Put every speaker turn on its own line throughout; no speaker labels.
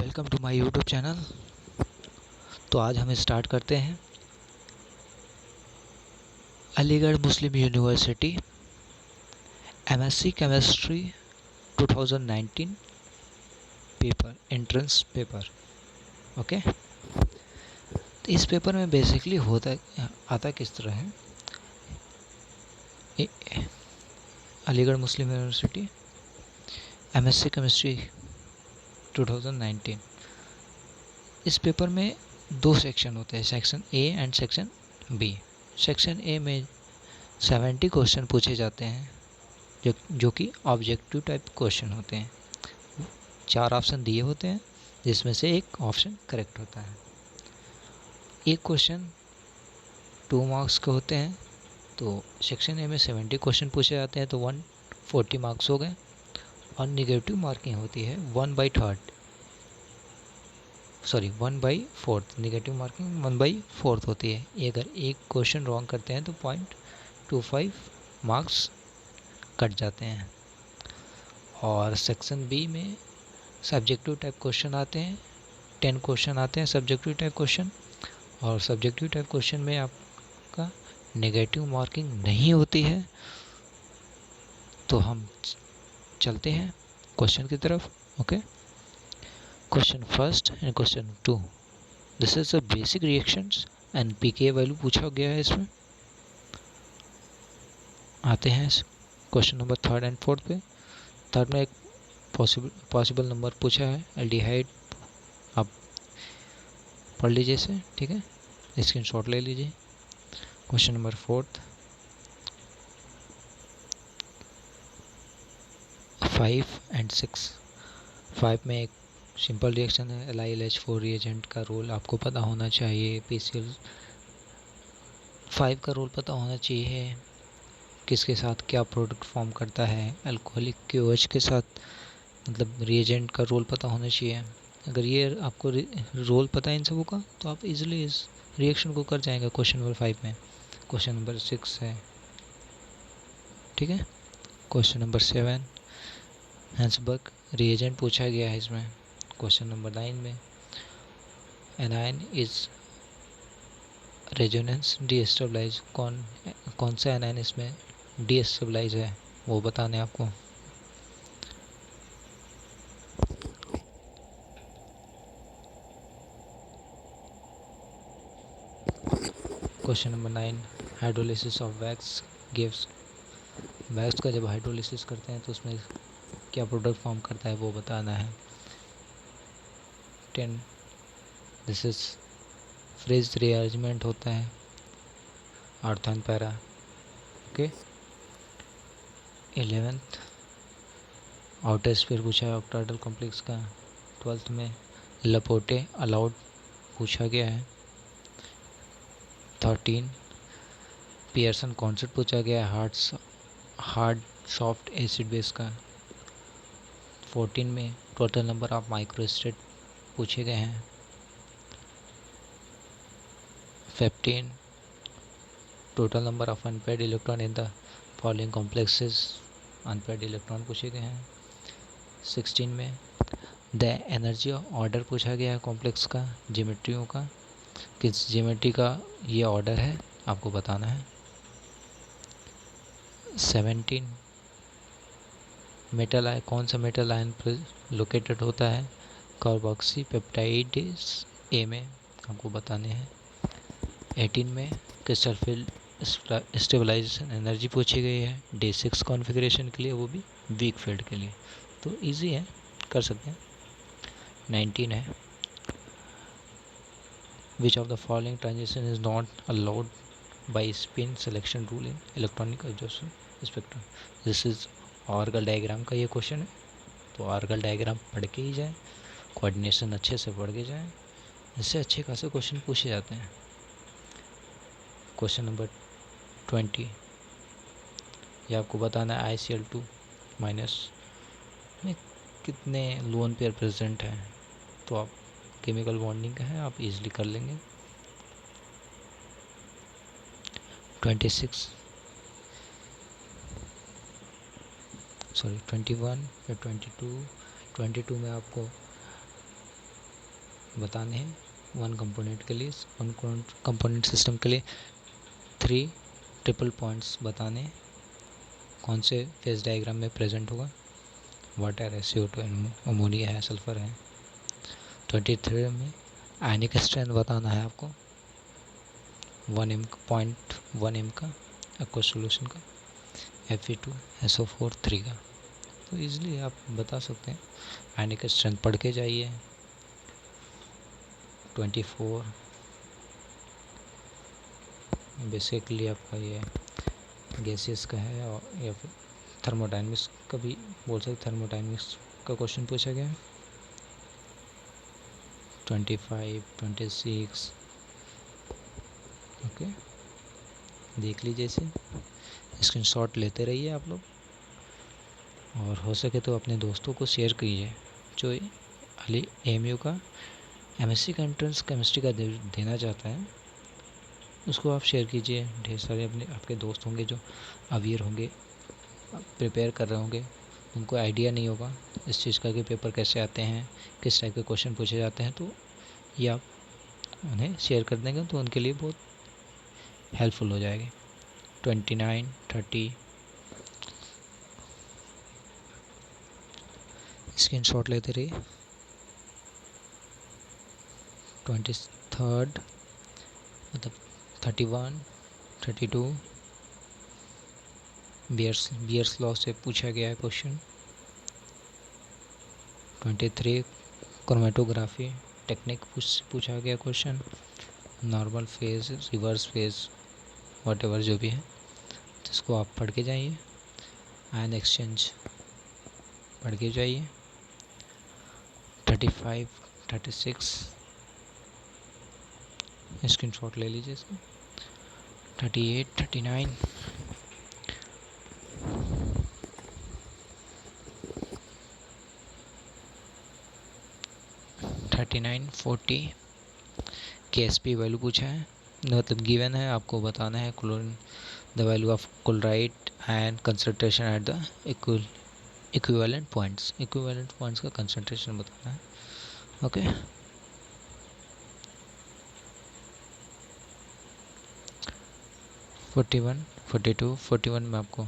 Welcome to my YouTube channel. तो आज हम स्टार्ट करते हैं अलीगढ़ मुस्लिम University MSc chemistry 2019 paper entrance paper. Okay, तो इस पेपर में बेसिकली होता आता किस तरह है, अलीगढ़ मुस्लिम यूनिवर्सिटी एमएससी केमिस्ट्री 2019। इस पेपर में दो सेक्शन होते हैं, section A and section B. Section A में 70 क्वेश्चन पूछे जाते हैं जो कि ऑब्जेक्टिव टाइप क्वेश्चन होते हैं। 4 ऑप्शन दिए होते हैं जिसमें से एक ऑप्शन करेक्ट होता है। एक क्वेश्चन 2 मार्क्स के होते हैं। तो सेक्शन ए में 70 क्वेश्चन पूछे जाते हैं तो 140 मार्क्स हो गए। और निगेटिव मार्किंग होती है 1/4। निगेटिव मार्किंग 1/4 होती है। अगर एक क्वेश्चन रॉन्ग करते हैं तो 0.25 मार्क्स कट जाते हैं। और सेक्शन बी में सब्जेक्टिव टाइप क्वेश्चन आते हैं, 10 क्वेश्चन आते हैं सब्जेक्टिव टाइप क्वेश्चन। और सब्जेक्टिव टाइप क्वेश्चन में आपका नेगेटिव मार्किंग नहीं होती है। तो हम चलते हैं क्वेश्चन की तरफ। Okay, question first and question 2, this is the basic reactions and pK value पूछा गया है इसमें। आते हैं question number 3rd and 4th पे। थर्ड में एक पॉसिबल नंबर पूछा है एल्डिहाइड, आप पढ़ लीजिए इसे, ठीक है, स्क्रीनशॉट ले लीजिए। Question number 4th, 5 and 6। 5 में एक सिंपल रिएक्शन है, LiLH4 रिएजेंट का रोल आपको पता होना चाहिए। PCl 5 का रोल पता होना चाहिए, किसके साथ क्या प्रोडक्ट फॉर्म करता है। अल्कोहलिक QH के साथ, मतलब रिएजेंट का रोल पता होना चाहिए। अगर ये आपको रोल पता है इन सबों का तो आप इजीली इस रिएक्शन को कर जाएंगे क्वेश्चन नंबर 5 में। क्वेश्चन नंबर 6 है, ठीक है। क्वेश्चन नंबर 7, हैंसबर्ग रिएजेंट पूछा गया है इसमें। क्वेश्चन नंबर 9 में एनायन इज रेजोनेंस डीस्टेबलाइज, कौन सा एनायन इसमें डीस्टेबलाइज है वो बताने आपको। Question number 9, hydrolysis of wax gives, wax का जब हाइड्रोलिसिस करते हैं तो उसमें क्या प्रोडक्ट फॉर्म करता है वो बताना है। 10, दिस इज फ्रेज रीअरेंजमेंट होता है, ortho and para. Okay, 11th, outer sphere पूछा है ऑक्टाहेड्रल कॉम्प्लेक्स का। 12th में लपोटे अलाउड पूछा गया है। 13, पियर्सन कॉन्सेप्ट पूछा गया है हार्ड सॉफ्ट एसिड बेस का। 14 में टोटल नंबर ऑफ माइक्रोस्टेट पूछे गए हैं। 15, total number of unpaired electron in the following complexes, unpaired electron पूछे गए हैं। 16 में द एनर्जी ऑर्डर पूछा गया है कॉम्प्लेक्स का, ज्योमेट्रियों का, किस ज्योमेट्री का ये ऑर्डर है आपको बताना है। 17, मेटल आयन, कौन सा मेटल आयन पर लोकेटेड होता है कार्बोक्सी पेप्टाइड्स ए में, आपको बताने हैं। 18 में क्रिस्टल फील्ड स्टेबलाइजेशन एनर्जी पूछी गई है D6 कॉन्फ़िगरेशन के लिए, वो भी वीक फील्ड के लिए। तो इजी है, कर सकते हैं। 19 है which of the following transition is not allowed by spin selection rule in electronic adjustment spectrum. This is Orgel diagram का ये क्वेश्चन है, तो ऑर्गल डायग्राम पढ़ के ही जाएँ, कोऑर्डिनेशन अच्छे से पढ़ के जाएँ, इससे अच्छे खासे क्वेश्चन पूछे जाते हैं। क्वेश्चन नंबर 20, ये आपको बताना है ICl2 माइनस में कितने लोन पेयर प्रेजेंट हैं। तो आप केमिकल बॉन्डिंग का है, आप इजीली कर लेंगे। 21 या 22 में आपको बताने हैं। वन कंपोनेंट के लिए, वन कंपोनेंट सिस्टम के लिए 3 ट्रिपल पॉइंट्स बताने हैं। कौन से फेज डायग्राम में प्रेजेंट होगा। वाटर है, CO2 अमोनिया है, सल्फर है। 23 में आयनिक स्ट्रेंथ बताना है आपको 1 m का, 0.1 m का एक्वस सोल्यूशन का, Fe2SO4 3 का। तो ईजिली आप बता सकते हैं। आयनिक स्ट्रेंथ पढ़ के जाइए। 24 बेसिकली आपका ये गैसेस का है, और या फिर थर्मोडायनेमिक्स का भी बोल सकते, थर्मोडायनेमिक्स का क्वेश्चन पूछा गया है। 25, 26 ओके, देख लीजिए इसे, स्क्रीनशॉट लेते रहिए आप लोग, और हो सके तो अपने दोस्तों को शेयर कीजिए जो अली AMU का MSc का एंट्रेंस केमिस्ट्री का देना चाहता है। उसको आप शेयर कीजिए। ढेर सारे आपके दोस्त होंगे जो अवेयर होंगे, प्रिपेयर कर रहे होंगे, उनको आइडिया नहीं होगा इस चीज़ का कि पेपर कैसे आते हैं, किस टाइप के क्वेश्चन पूछे जाते हैं। तो ये आप उन्हें शेयर कर देंगे तो उनके लिए बहुत हेल्पफुल हो जाएगी। 29, 30 स्क्रीनशॉट लेते रहिए। 23 मतलब 31, 32 बियर्स लॉ से पूछा गया है क्वेश्चन। 23 क्रोमेटोग्राफी टेक्निक पूछा गया question. Normal phase, reverse phase, what जो भी है, तो इसको आप पढ़ के जाइए। आयन एक्सचेंज पढ़ के जाइए। 35, 36 स्क्रीनशॉट ले लीजिए इसका। 38, 39 39, 40 KSP वैल्यू पूछा है, मतलब गिवन है, आपको बताना है chlorine the value of chloride and concentration at the equivalent points का कंसंट्रेशन बताना है। ओके, 41, 42, 41 में आपको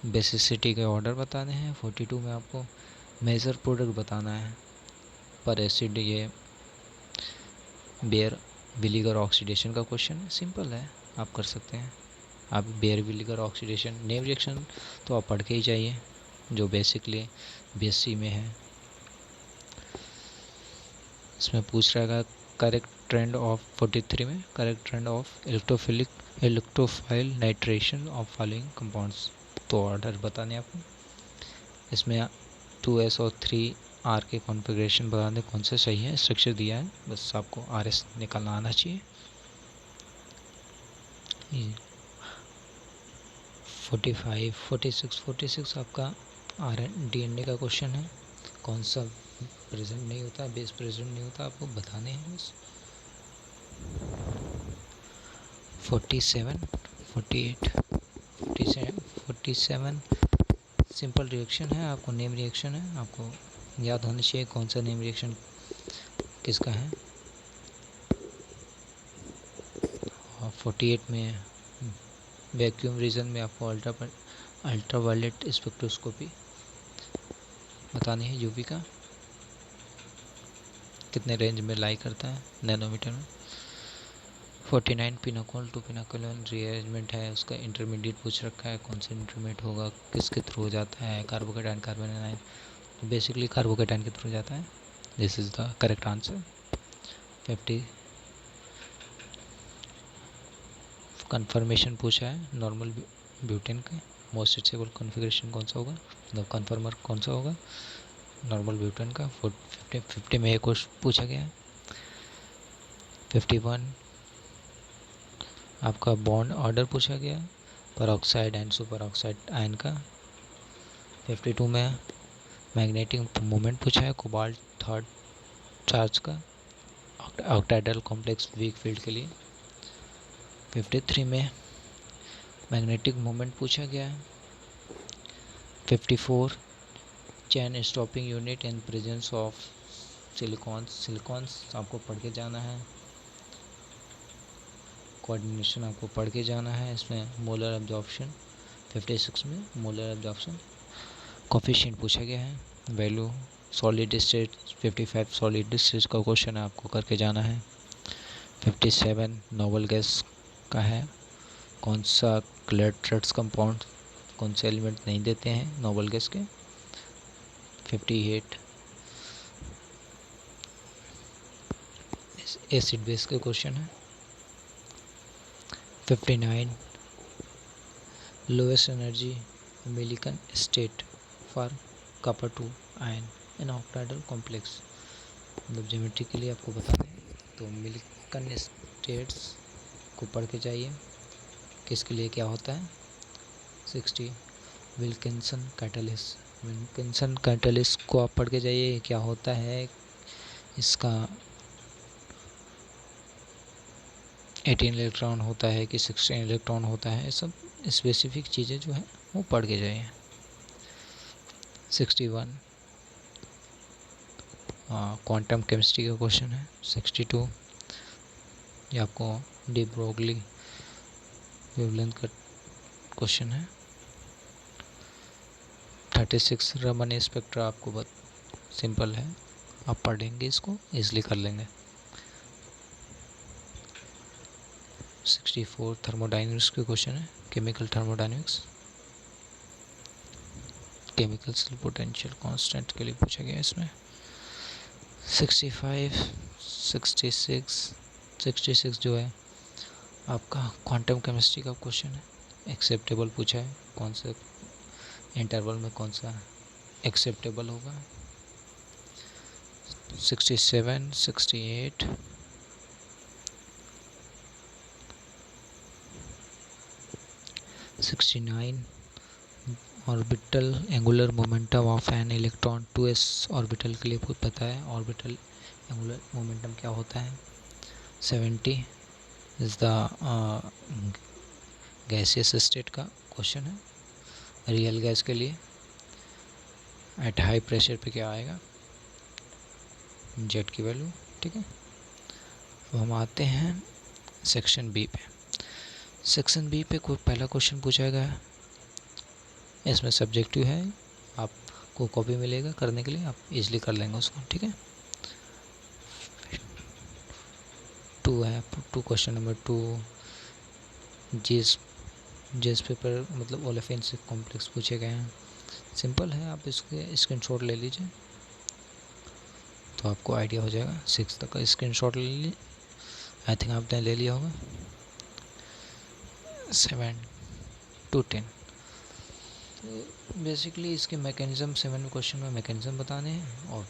बेसिसिटी के ऑर्डर बताने हैं। 42 में आपको मेजर प्रोडक्ट बताना है। पर एसिड ये बेयर विलीगर ऑक्सीडेशन का क्वेश्चन सिंपल है, आप कर सकते हैं। आप बेयर विलीगर ऑक्सीडेशन नेम रिएक्शन तो आप पढ़ के ही जाइए, जो बेसिकली BSc में है। इसमें पूछ रहेगा करेक्ट ट्रेंड ऑफ 43 में correct trend of electrophile nitration of following compounds. तो ऑर्डर बताने आपको। इसमें 2s और 3r के कॉन्फ़िगरेशन बताने कौन से सही है, स्ट्रक्चर दिया है, बस आपको RS निकालना आना चाहिए। 45, 46 आपका DNA का क्वेश्चन है। कौन सा प्रेजेंट नहीं होता, बेस प्रेजेंट नहीं होता, आपको बताने हैं बस। 47, 48, 47 सिंपल रिएक्शन है, आपको नेम रिएक्शन है, आपको याद होनी चाहिए कौन सा नेम रिएक्शन किसका है। और 48 में वैक्यूम रीजन में आपको अल्ट्रावायलेट स्पेक्ट्रोस्कोपी बतानी है। UV का कितने रेंज में लाई करता है, नैनोमीटर में। 49 पिनाकोल टू पिनाकोलन रीअरेंजमेंट है, उसका इंटरमीडिएट पूछ रखा है, कौन सा इंटरमीडिएट होगा, किसके थ्रू जाता है, कार्बोकेटाइन कार्बन एनाइन, तो बेसिकली कार्बोकेटाइन के थ्रू जाता है। This is the correct answer. 50 conformation पूछा है नॉर्मल ब्यूटेन का, मोस्ट स्टेबल कॉन्फ़िगरेशन कौन सा होगा, मतलब कन्फर्मर कौन सा होगा नॉर्मल ब्यूटेन का। 50 में एक क्वेश्चन पूछा गया है। 51 आपका बॉन्ड ऑर्डर पूछा गया है, peroxide and super oxide ion का। 52 में मैग्नेटिक मोमेंट पूछा है कोबाल्ट थर्ड चार्ज का, ऑक्टाइडल कॉम्प्लेक्स वीक फील्ड के लिए। 53 में मैग्नेटिक मोमेंट पूछा गया है। 54 chain stopping unit in presence of silicones आपको पढ़ के जाना है। कोऑर्डिनेशन आपको पढ़ के जाना है। इसमें मोलर एब्जॉर्प्शन 56 में मोलर एब्जॉर्प्शन कोफिशिएंट पूछा गया है। Value solid state 55 solid state का क्वेश्चन है, आपको करके जाना है। 57 नोबल गैस का है। कौन सा क्लैट्रेट्स कंपाउंड कौन से एलिमेंट नहीं देते हैं नोबल गैस के। 58 एसिड बेस के क्वेश्चन है। 59 lowest energy Millikan state for copper 2 ion in ऑक्टाइडल complex, मतलब ज्योमेट्री के लिए आपको बता दें तो मिलिकन स्टेट्स को पढ़ के जाइए किसके लिए क्या होता है। 60 विल्किंसन कैटलिस्ट को आप पढ़ के जाइए क्या होता है, इसका 18 इलेक्ट्रॉन होता है कि 16 इलेक्ट्रॉन होता है, ये सब स्पेसिफिक चीज़ें जो है वो पढ़ के जाइए। 61 क्वांटम केमिस्ट्री का क्वेश्चन है। 62 ये आपको डी ब्रोगली वेवलेंथ का क्वेश्चन है। 36 रमन स्पेक्ट्रा आपको बहुत सिंपल है, आप पढ़ेंगे इसको इजीली कर लेंगे। 64 थर्मोडाइनमिक्स के क्वेश्चन है। Chemical thermodynamics chemical potential constant के लिए पूछा गया इसमें। 65 66 जो है आपका क्वांटम केमिस्ट्री का क्वेश्चन है। एक्सेप्टेबल पूछा है, कौन से इंटरवल में कौन सा एक्सेप्टेबल होगा। 67 68 69 orbital angular momentum of an electron 2s orbital के लिए पता है ऑर्बिटल एंगुलर मोमेंटम क्या होता है। 70 इज द गैसियस स्टेट का क्वेश्चन है, रियल गैस के लिए। एट हाई प्रेशर पे क्या आएगा, जेट की वैल्यू, ठीक है। अब हम आते हैं सेक्शन बी पे। सेक्शन बी पे कोई पहला क्वेश्चन पूछा गया है, इसमें सब्जेक्टिव है, आपको कॉपी मिलेगा करने के लिए, आप इजीली कर लेंगे उसको, ठीक है। 2 है, 2 क्वेश्चन नंबर 2 जीएस पेपर मतलब ओलेफिन से कॉम्प्लेक्स पूछे गए हैं। सिंपल है, आप इसके स्क्रीनशॉट ले लीजिए तो आपको आइडिया हो जाएगा। 6 तक का स्क्रीनशॉट ले लीजिए, आई थिंक आपने ले लिया होगा। 7 to 10 तो बेसिकली इसके मैकेनिज़्म 7 क्वेश्चन में मैकेनिज़्म बताने हैं और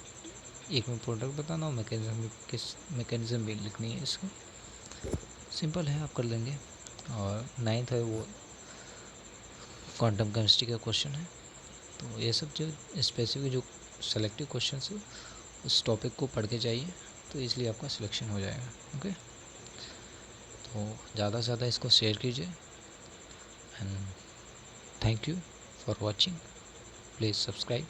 एक में प्रोडक्ट बताना और मैकेनिज़्म भी लिखनी है। इसको सिंपल है, आप कर लेंगे। और 9th है वो क्वांटम केमिस्ट्री का क्वेश्चन है। तो ये सब जो स्पेसिफिक जो सेलेक्टिव क्वेश्चन है उस टॉपिक को पढ़ के जाइए तो इसलिए आपका सिलेक्शन हो जाएगा। ओके, तो ज़्यादा से ज़्यादा इसको शेयर कीजिए and thank you for watching, please subscribe.